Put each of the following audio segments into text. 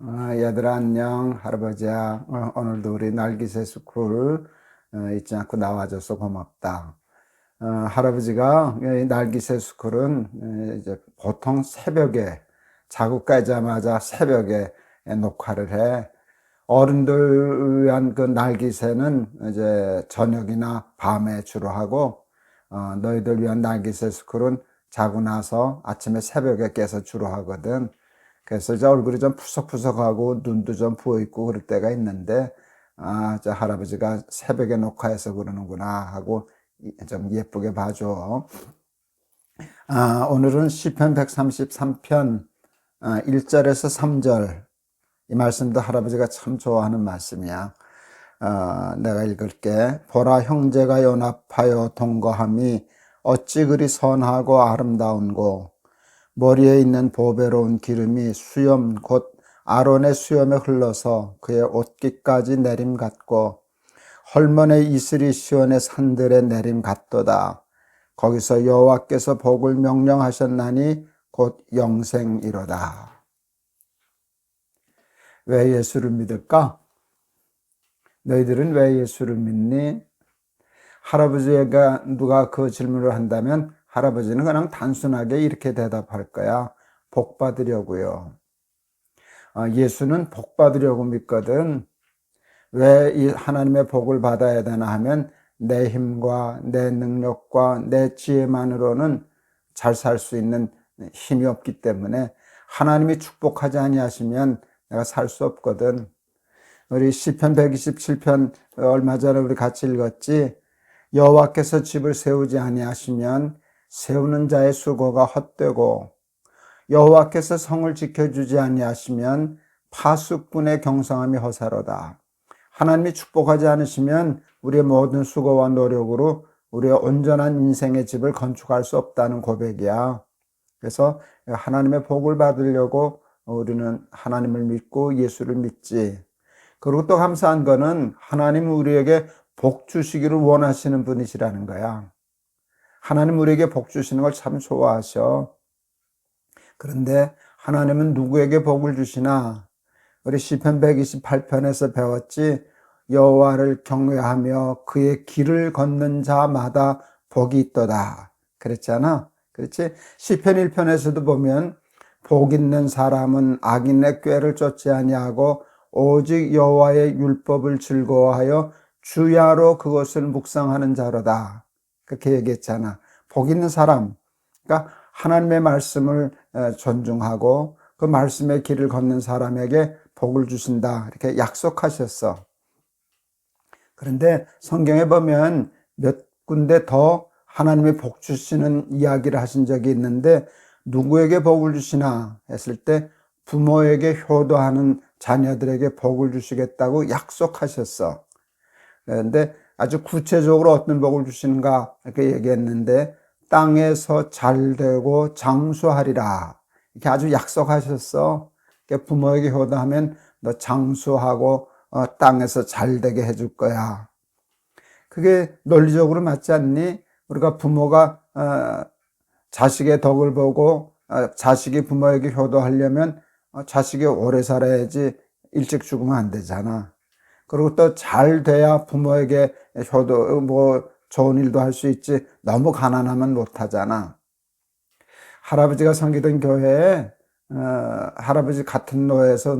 얘들아 안녕. 할아버지야. 오늘도 우리 날기새 스쿨 잊지 않고 나와줘서 고맙다. 할아버지가 이 날기새 스쿨은 이제 보통 새벽에 자고 깨자마자 새벽에 녹화를 해. 어른들 위한 그 날기새는 이제 저녁이나 밤에 주로 하고, 너희들 위한 날기새 스쿨은 자고 나서 아침에 새벽에 깨서 주로 하거든. 그래서 이제 얼굴이 좀 푸석푸석하고 눈도 좀 부어있고 그럴 때가 있는데, 저 할아버지가 새벽에 녹화해서 그러는구나 하고 좀 예쁘게 봐줘. 오늘은 시편 133편 1절에서 3절, 이 말씀도 할아버지가 참 좋아하는 말씀이야. 내가 읽을게. 보라, 형제가 연합하여 동거함이 어찌 그리 선하고 아름다운고, 머리에 있는 보배로운 기름이 수염 곧 아론의 수염에 흘러서 그의 옷깃까지 내림 같고, 헐몬의 이슬이 시온의 산들에 내림 같도다. 거기서 여호와께서 복을 명령하셨나니 곧 영생이로다. 왜 예수를 믿을까? 너희들은 왜 예수를 믿니? 할아버지가 누가 그 질문을 한다면 할아버지는 그냥 단순하게 이렇게 대답할 거야. 복 받으려고요. 예수는 복 받으려고 믿거든. 왜 이 하나님의 복을 받아야 되나 하면 내 힘과 내 능력과 내 지혜만으로는 잘 살 수 있는 힘이 없기 때문에 하나님이 축복하지 아니하시면 내가 살 수 없거든. 우리 시편 127편 얼마 전에 우리 같이 읽었지. 여호와께서 집을 세우지 아니하시면 세우는 자의 수고가 헛되고, 여호와께서 성을 지켜주지 아니하시면 파수꾼의 경성함이 허사로다. 하나님이 축복하지 않으시면 우리의 모든 수고와 노력으로 우리의 온전한 인생의 집을 건축할 수 없다는 고백이야. 그래서 하나님의 복을 받으려고 우리는 하나님을 믿고 예수를 믿지. 그리고 또 감사한 거는 하나님 우리에게 복 주시기를 원하시는 분이시라는 거야. 하나님 우리에게 복 주시는 걸 참 좋아하셔. 그런데 하나님은 누구에게 복을 주시나? 우리 시편 128편에서 배웠지. 여호와를 경외하며 그의 길을 걷는 자마다 복이 있도다. 그랬잖아. 그렇지? 시편 1편에서도 보면 복 있는 사람은 악인의 꾀를 쫓지 아니하고 오직 여호와의 율법을 즐거워하여 주야로 그것을 묵상하는 자로다. 그렇게 얘기했잖아. 복 있는 사람, 그러니까 하나님의 말씀을 존중하고 그 말씀의 길을 걷는 사람에게 복을 주신다. 이렇게 약속하셨어. 그런데 성경에 보면 몇 군데 더 하나님의 복 주시는 이야기를 하신 적이 있는데, 누구에게 복을 주시나 했을 때 부모에게 효도하는 자녀들에게 복을 주시겠다고 약속하셨어. 그런데 아주 구체적으로 어떤 복을 주시는가 이렇게 얘기했는데, 땅에서 잘되고 장수하리라 이렇게 아주 약속하셨어. 부모에게 효도하면 너 장수하고 땅에서 잘되게 해줄 거야. 그게 논리적으로 맞지 않니? 우리가 부모가 자식의 덕을 보고 자식이 부모에게 효도하려면 자식이 오래 살아야지 일찍 죽으면 안 되잖아. 그리고 또 잘 돼야 부모에게 효도, 좋은 일도 할 수 있지. 너무 가난하면 못 하잖아. 할아버지가 섬기던 교회에 할아버지 같은 노예에서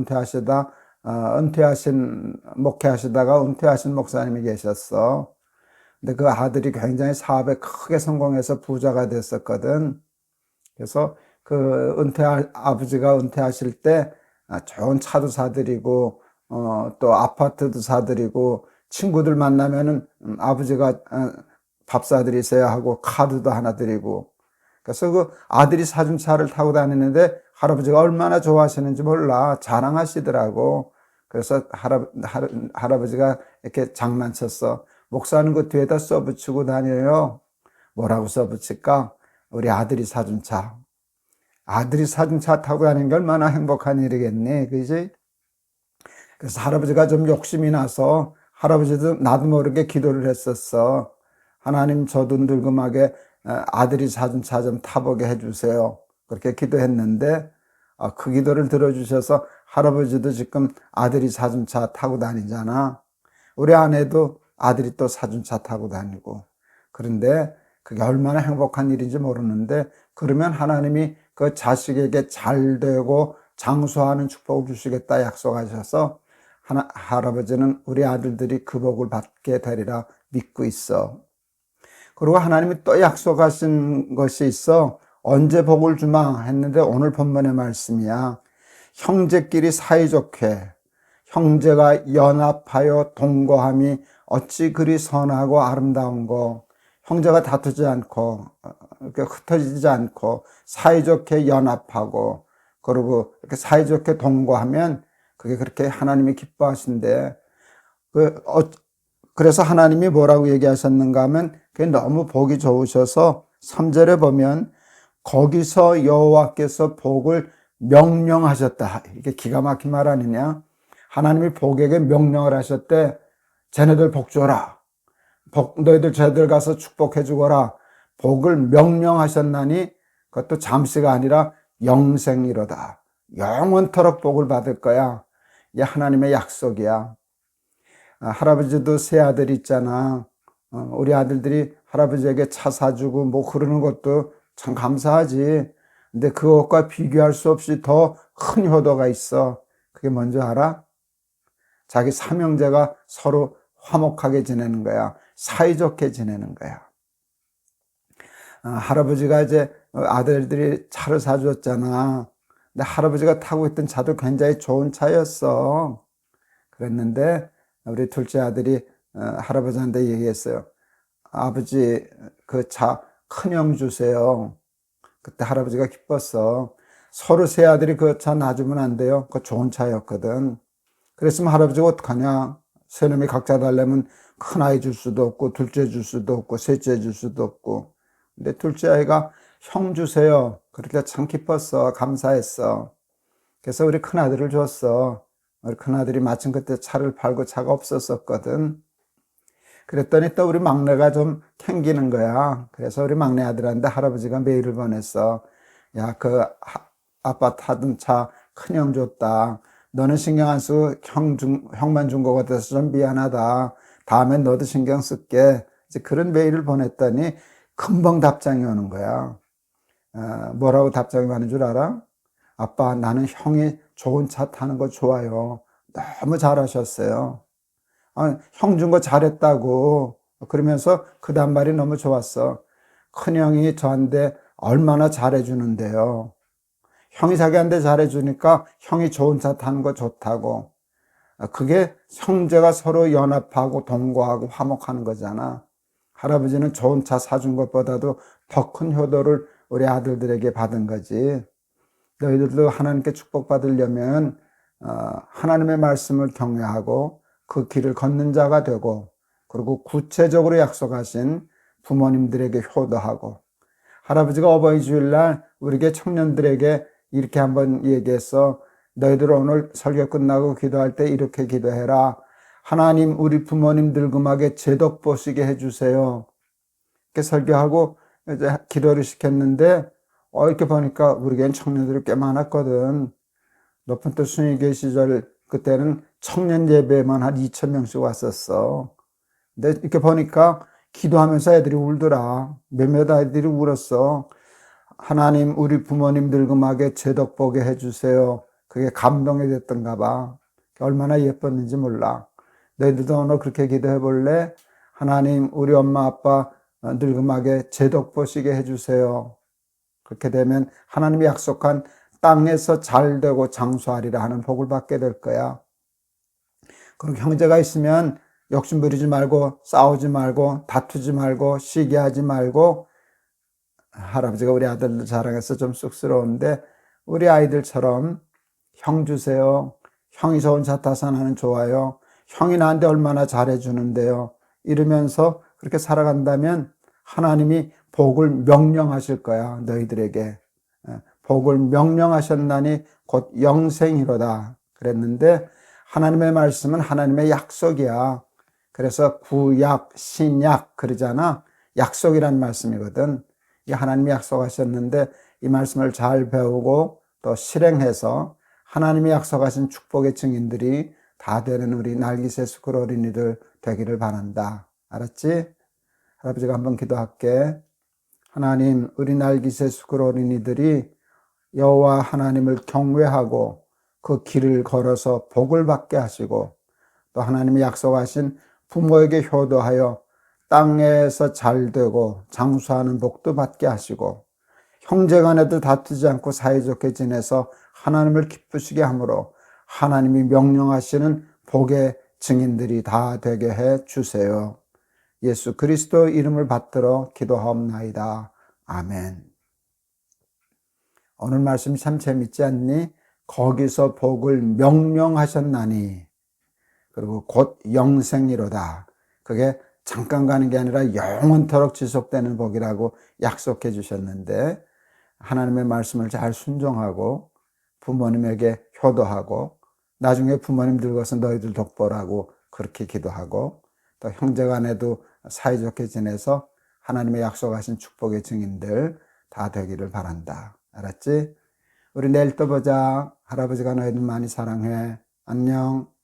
목회하시다가 은퇴하신 목사님이 계셨어. 근데 그 아들이 굉장히 사업에 크게 성공해서 부자가 됐었거든. 그래서 아버지가 은퇴하실 때 좋은 차도 사드리고, 또 아파트도 사드리고, 친구들 만나면은 아버지가 밥 사드리세요 하고 카드도 하나 드리고. 그래서 그 아들이 사준 차를 타고 다니는데 할아버지가 얼마나 좋아하시는지 몰라. 자랑하시더라고. 그래서 할아버지가 이렇게 장난쳤어. 목사는 그 뒤에다 써붙이고 다녀요. 뭐라고 써붙일까? 우리 아들이 사준 차. 아들이 사준 차 타고 다니는 게 얼마나 행복한 일이겠니? 그지? 그래서 할아버지가 좀 욕심이 나서 할아버지도 나도 모르게 기도를 했었어. 하나님, 저도 늙음하게 아들이 사준 차 좀 타보게 해주세요. 그렇게 기도했는데 그 기도를 들어주셔서 할아버지도 지금 아들이 사준차 타고 다니잖아. 우리 아내도 아들이 또 사준차 타고 다니고. 그런데 그게 얼마나 행복한 일인지 모르는데, 그러면 하나님이 그 자식에게 잘 되고 장수하는 축복을 주시겠다 약속하셔서 할아버지는 우리 아들들이 그 복을 받게 되리라 믿고 있어. 그리고 하나님이 또 약속하신 것이 있어. 언제 복을 주마 했는데 오늘 본문의 말씀이야. 형제끼리 사이좋게, 형제가 연합하여 동거함이 어찌 그리 선하고 아름다운 거. 형제가 다투지 않고 흩어지지 않고 사이좋게 연합하고, 그리고 이렇게 사이좋게 동거하면 그게 그렇게 하나님이 기뻐하신대. 그래서 하나님이 뭐라고 얘기하셨는가 하면, 그게 너무 복이 좋으셔서 3절에 보면 거기서 여호와께서 복을 명령하셨다. 이게 기가 막힌 말 아니냐? 하나님이 복에게 명령을 하셨대. 쟤네들 복 줘라. 너희들 쟤들 가서 축복해 주거라. 복을 명령하셨나니 그것도 잠시가 아니라 영생이로다. 영원토록 복을 받을 거야. 이게 하나님의 약속이야. 할아버지도 세 아들 있잖아. 우리 아들들이 할아버지에게 차 사주고 뭐 그러는 것도 참 감사하지. 근데 그것과 비교할 수 없이 더 큰 효도가 있어. 그게 뭔지 알아? 자기 삼형제가 서로 화목하게 지내는 거야. 사이좋게 지내는 거야. 할아버지가 이제 아들들이 차를 사줬잖아. 근데 할아버지가 타고 있던 차도 굉장히 좋은 차였어. 그랬는데 우리 둘째 아들이 할아버지한테 얘기했어요. 아버지, 그 차 큰형 주세요. 그때 할아버지가 기뻤어. 서로 세 아들이 그 차 놔주면 안 돼요. 그 좋은 차였거든. 그랬으면 할아버지가 어떡하냐. 세 놈이 각자 달라면 큰 아이 줄 수도 없고 둘째 줄 수도 없고 셋째 줄 수도 없고. 근데 둘째 아이가 형 주세요. 그렇게 참 기뻤어. 감사했어. 그래서 우리 큰아들을 줬어. 우리 큰아들이 마침 그때 차를 팔고 차가 없었거든. 그랬더니 또 우리 막내가 좀 캥기는 거야. 그래서 우리 막내 아들한테 할아버지가 메일을 보냈어. 야, 아빠 타던 차 큰형 줬다. 너는 신경 안 쓰고 형만 준 거 같아서 좀 미안하다. 다음엔 너도 신경 쓸게. 이제 그런 메일을 보냈더니 금방 답장이 오는 거야. 뭐라고 답장이 오는 줄 알아? 아빠, 나는 형이 좋은 차 타는 거 좋아요. 너무 잘하셨어요. 형 준 거 잘했다고. 그러면서 그 다음 말이 너무 좋았어. 큰형이 저한테 얼마나 잘해주는데요. 형이 자기한테 잘해주니까 형이 좋은 차 타는 거 좋다고. 그게 형제가 서로 연합하고 동거하고 화목하는 거잖아. 할아버지는 좋은 차 사준 것보다도 더 큰 효도를 우리 아들들에게 받은 거지. 너희들도 하나님께 축복받으려면 하나님의 말씀을 경외하고 그 길을 걷는 자가 되고, 그리고 구체적으로 약속하신 부모님들에게 효도하고. 할아버지가 어버이 주일날 우리에게 청년들에게 이렇게 한번 얘기했어. 너희들 오늘 설교 끝나고 기도할 때 이렇게 기도해라. 하나님, 우리 부모님 늙음하게 제덕 보시게 해주세요. 이렇게 설교하고 이제 기도를 시켰는데, 이렇게 보니까 우리에겐 청년들이 꽤 많았거든. 높은 뜻 순위교회 시절 그때는 청년 예배만 한 2,000명씩 왔었어. 근데 이렇게 보니까 기도하면서 애들이 울더라. 몇몇 아이들이 울었어. 하나님, 우리 부모님 늙음하게 제덕 보게 해주세요. 그게 감동이 됐던가 봐. 얼마나 예뻤는지 몰라. 너희들도 오늘 그렇게 기도해 볼래? 하나님, 우리 엄마 아빠 늙음하게 제덕 보시게 해주세요. 그렇게 되면 하나님이 약속한 땅에서 잘 되고 장수하리라 하는 복을 받게 될 거야. 그리고 형제가 있으면 욕심 부리지 말고 싸우지 말고 다투지 말고 시기하지 말고. 할아버지가 우리 아들들 자랑해서 좀 쑥스러운데, 우리 아이들처럼 형 주세요. 형이 좋은 차 타서 나는 좋아요. 형이 나한테 얼마나 잘해주는데요. 이러면서 그렇게 살아간다면 하나님이 복을 명령하실 거야. 너희들에게. 복을 명령하셨나니 곧 영생이로다 그랬는데, 하나님의 말씀은 하나님의 약속이야. 그래서 구약, 신약 그러잖아. 약속이란 말씀이거든. 이 하나님이 약속하셨는데 이 말씀을 잘 배우고 또 실행해서 하나님이 약속하신 축복의 증인들이 다 되는 우리 날기새 수kur 어린이들 되기를 바란다. 알았지? 할아버지가 한번 기도할게. 하나님, 우리 날기새 수kur 어린이들이 여호와 하나님을 경외하고 그 길을 걸어서 복을 받게 하시고 또 하나님이 약속하신 부모에게 효도하여 땅에서 잘되고 장수하는 복도 받게 하시고 형제간에도 다투지 않고 사이좋게 지내서 하나님을 기쁘시게 함으로 하나님이 명령하시는 복의 증인들이 다 되게 해 주세요. 예수 그리스도 이름을 받들어 기도하옵나이다. 아멘. 오늘 말씀 참 재밌지 않니? 거기서 복을 명령하셨나니 그리고 곧 영생이로다. 그게 잠깐 가는 게 아니라 영원토록 지속되는 복이라고 약속해 주셨는데 하나님의 말씀을 잘 순종하고 부모님에게 효도하고 나중에 부모님 늙어서 너희들 독보라고 그렇게 기도하고 또 형제간에도 사이좋게 지내서 하나님의 약속하신 축복의 증인들 다 되기를 바란다. 알았지? 우리 내일 또 보자. 할아버지가 너희들 많이 사랑해. 안녕.